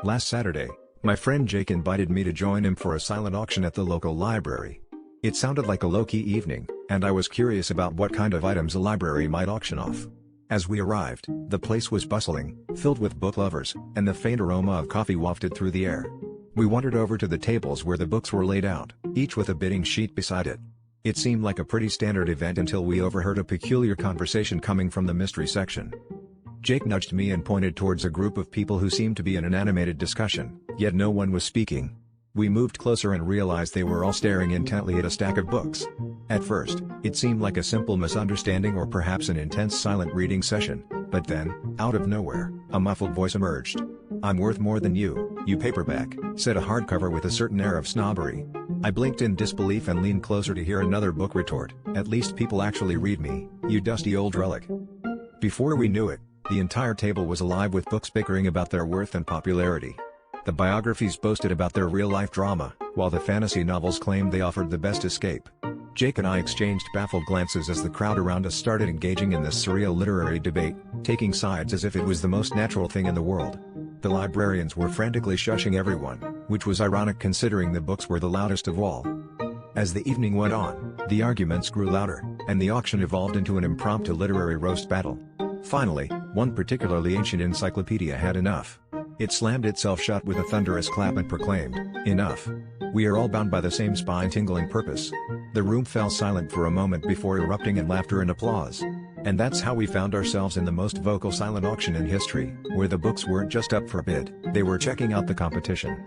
Last Saturday, my friend Jake invited me to join him for a silent auction at the local library. It sounded like a low-key evening, and I was curious about what kind of items a library might auction off. As we arrived, the place was bustling, filled with book lovers, and the faint aroma of coffee wafted through the air. We wandered over to the tables where the books were laid out, each with a bidding sheet beside it. It seemed like a pretty standard event until we overheard a peculiar conversation coming from the mystery section. Jake nudged me and pointed towards a group of people who seemed to be in an animated discussion, yet no one was speaking. We moved closer and realized they were all staring intently at a stack of books. At first, it seemed like a simple misunderstanding or perhaps an intense silent reading session, but then, out of nowhere, a muffled voice emerged. "I'm worth more than you paperback," said a hardcover with a certain air of snobbery. I blinked in disbelief and leaned closer to hear another book retort, "At least people actually read me, you dusty old relic." Before we knew it, the entire table was alive with books bickering about their worth and popularity. The biographies boasted about their real-life drama, while the fantasy novels claimed they offered the best escape. Jake and I exchanged baffled glances as the crowd around us started engaging in this surreal literary debate, taking sides as if it was the most natural thing in the world. The librarians were frantically shushing everyone, which was ironic considering the books were the loudest of all. As the evening went on, the arguments grew louder, and the auction evolved into an impromptu literary roast battle. Finally, one particularly ancient encyclopedia had enough. It slammed itself shut with a thunderous clap and proclaimed, "Enough. We are all bound by the same spine-tingling purpose." The room fell silent for a moment before erupting in laughter and applause. And that's how we found ourselves in the most vocal silent auction in history, where the books weren't just up for bid, they were checking out the competition.